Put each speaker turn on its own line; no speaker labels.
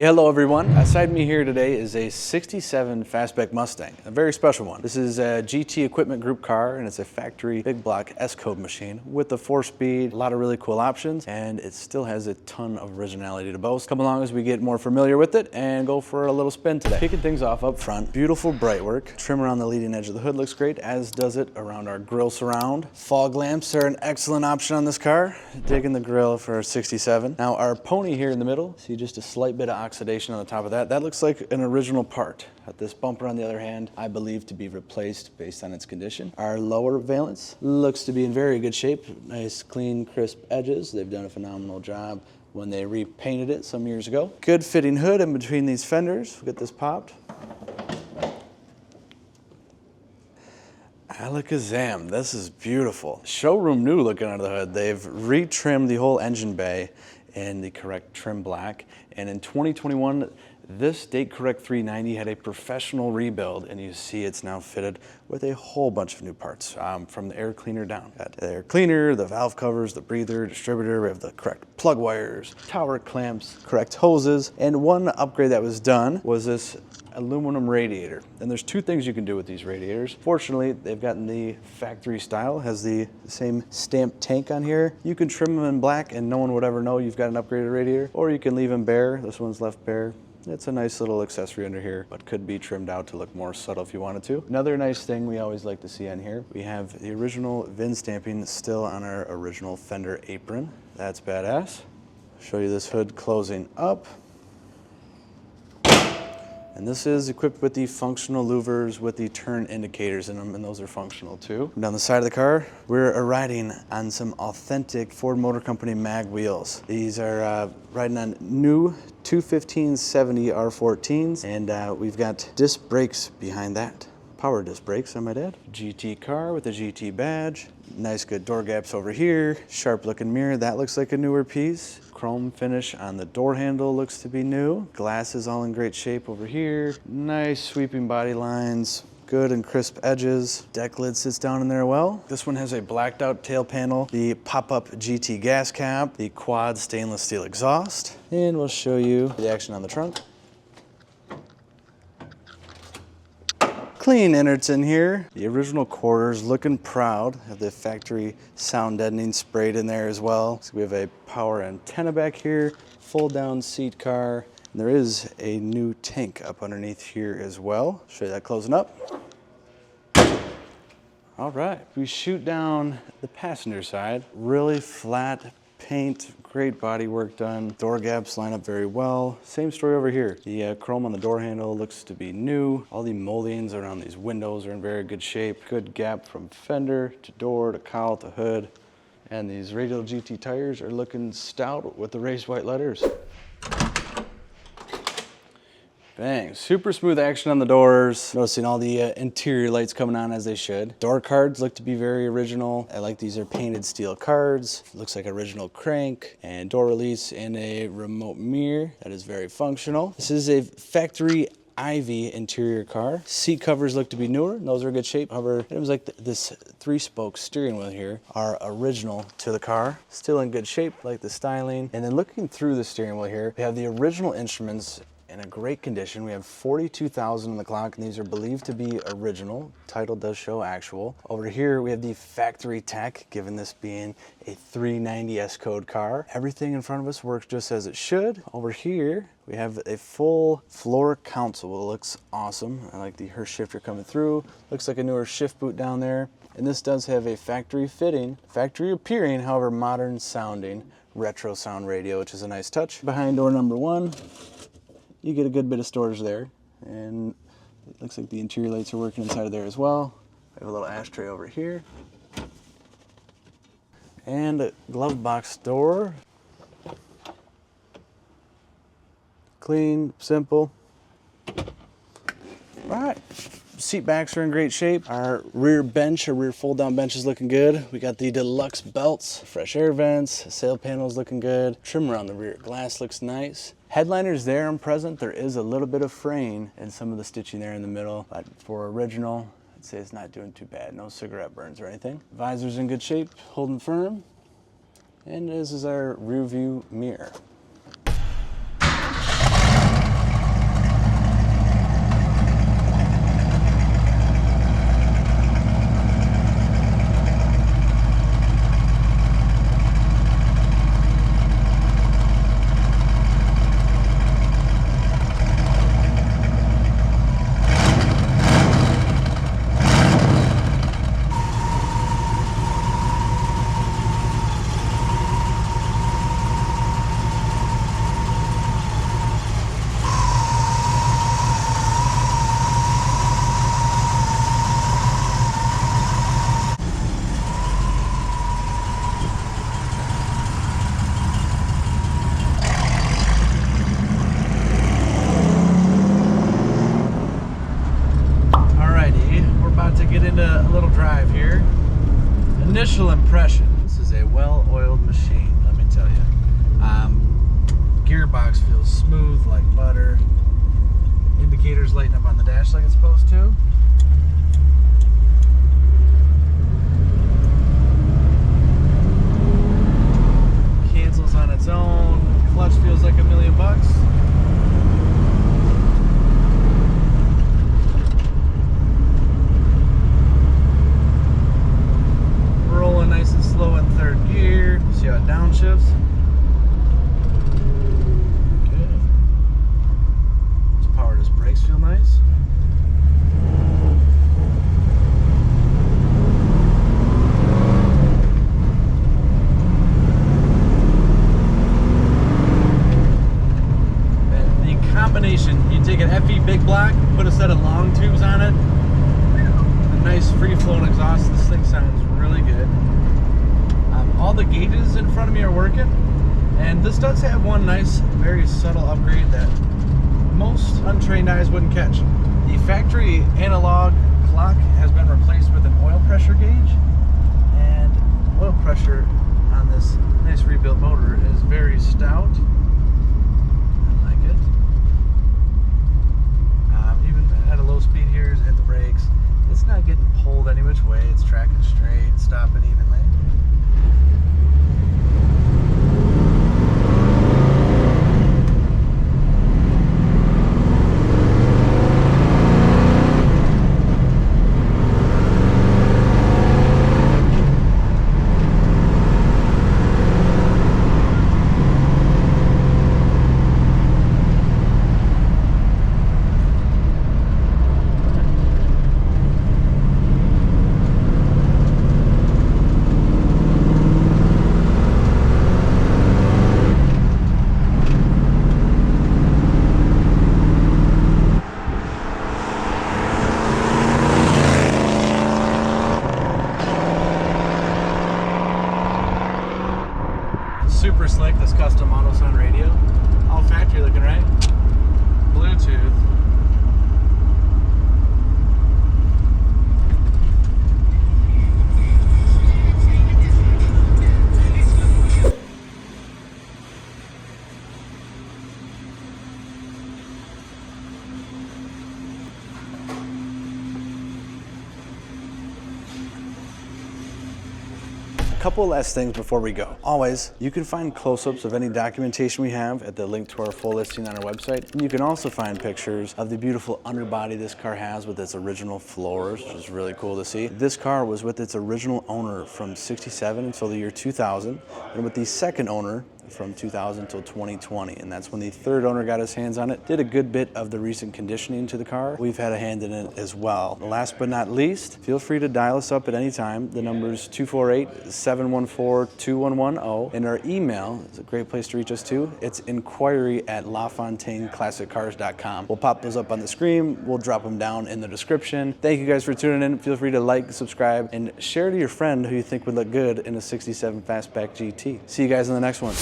Hello everyone, beside me here today is a 67 Fastback Mustang, a very special one. This is a GT Equipment Group car and it's a factory big block S-code machine with the 4-speed, a lot of really cool options, and it still has a ton of originality to boast. Come along as we get more familiar with it and go for a little spin today. Kicking things off up front, beautiful bright work. Trim around the leading edge of the hood looks great, as does it around our grille surround. Fog lamps are an excellent option on this car. Digging the grille for a 67. Now our pony here in the middle, see just a slight bit of oxidation on the top of that. That looks like an original part. This bumper, on the other hand, I believe to be replaced based on its condition. Our lower valance looks to be in very good shape. Nice, clean, crisp edges. They've done a phenomenal job when they repainted it some years ago. Good fitting hood in between these fenders. We'll get this popped. Alakazam, this is beautiful. Showroom new looking under the hood. They've retrimmed the whole engine bay in the correct trim black. And in 2021, this date correct 390 had a professional rebuild, and you see it's now fitted with a whole bunch of new parts from the air cleaner down. Got the air cleaner, the valve covers, the breather, distributor, we have the correct plug wires, tower clamps, correct hoses, and one upgrade that was done was this aluminum radiator. And there's two things you can do with these radiators. Fortunately, they've gotten the factory style, has the same stamped tank on here. You can trim them in black and no one would ever know you've got an upgraded radiator, or you can leave them bare. This one's left bare. It's a nice little accessory under here, but could be trimmed out to look more subtle if you wanted to. Another nice thing we always like to see on here, we have the original VIN stamping still on our original fender apron. That's badass. Show you this hood closing up. And this is equipped with the functional louvers with the turn indicators in them, and those are functional too. Down the side of the car, we're riding on some authentic Ford Motor Company mag wheels. These are riding on new 215/70 R14s, and we've got disc brakes behind that. Power disc brakes, I might add. GT car with a GT badge. Nice good door gaps over here. Sharp looking mirror, that looks like a newer piece. Chrome finish on the door handle looks to be new. Glass is all in great shape over here. Nice sweeping body lines. Good and crisp edges. Deck lid sits down in there well. This one has a blacked out tail panel, the pop-up GT gas cap, the quad stainless steel exhaust, and we'll show you the action on the trunk. Clean innards in here. The original quarters looking proud. Have the factory sound deadening sprayed in there as well. So we have a power antenna back here, fold down seat car. And there is a new tank up underneath here as well. Show you that closing up. All right, we shoot down the passenger side. Really flat paint, great body work done. Door gaps line up very well. Same story over here. The chrome on the door handle looks to be new. All the moldings around these windows are in very good shape. Good gap from fender to door to cowl to hood. And these Radial GT tires are looking stout with the raised white letters. Bang, super smooth action on the doors. Noticing all the interior lights coming on as they should. Door cards look to be very original. I like these are painted steel cards. Looks like original crank and door release and a remote mirror. That is very functional. This is a factory Ivy interior car. Seat covers look to be newer. Those are in good shape. However, it was like this 3-spoke steering wheel here are original to the car. Still in good shape, like the styling. And then looking through the steering wheel here, we have the original instruments in a great condition. We have 42,000 on the clock, and these are believed to be original. Title does show actual. Over here, we have the factory tech, given this being a 390 S-code car. Everything in front of us works just as it should. Over here, we have a full floor console. It looks awesome. I like the Hurst shifter coming through. Looks like a newer shift boot down there. And this does have a factory fitting, factory appearing, however modern sounding, retro sound radio, which is a nice touch. Behind door number 1, you get a good bit of storage there, and it looks like the interior lights are working inside of there as well. I have a little ashtray over here, and a glove box door. Clean, simple. All right, seat backs are in great shape. Our rear bench, our rear fold down bench is looking good. We got the deluxe belts, fresh air vents, sail panels looking good. Trim around the rear glass looks nice. Headliner's there and present. There is a little bit of fraying and some of the stitching there in the middle, but for original, I'd say it's not doing too bad. No cigarette burns or anything. Visor's in good shape, holding firm. And this is our rear view mirror. supposed to. Cancels on its own. Clutch feels like $1,000,000. Rolling nice and slow in third gear. See how it downshifts. Good. This power disc brakes feel nice. You take an FE big block, put a set of long tubes on it, a nice free flowing exhaust. This thing sounds really good. All the gauges in front of me are working, and this does have one nice, very subtle upgrade that most untrained eyes wouldn't catch. The factory analog clock has been replaced with an oil pressure gauge, and oil pressure on this nice rebuilt motor is very stout. At a low speed here, hit the brakes. It's not getting pulled any which way. It's tracking straight, stopping evenly. Super slick, this custom auto sound radio. All factory looking, right? Bluetooth. Couple last things before we go. Always, you can find close-ups of any documentation we have at the link to our full listing on our website. And you can also find pictures of the beautiful underbody this car has with its original floors, which is really cool to see. This car was with its original owner from '67 until the year 2000, and with the second owner from 2000 till 2020, and that's when the third owner got his hands on it. Did a good bit of the recent conditioning to the car. We've had a hand in it as well. Last but not least, feel free to dial us up at any time. The number is 248-714-2110, and our email is a great place to reach us too. It's inquiry@LaFontaineClassicCars.com. We'll pop those up on the screen. We'll drop them down in the description. Thank you guys for tuning in. Feel free to like, subscribe, and share to your friend who you think would look good in a '67 Fastback GT. See you guys in the next one.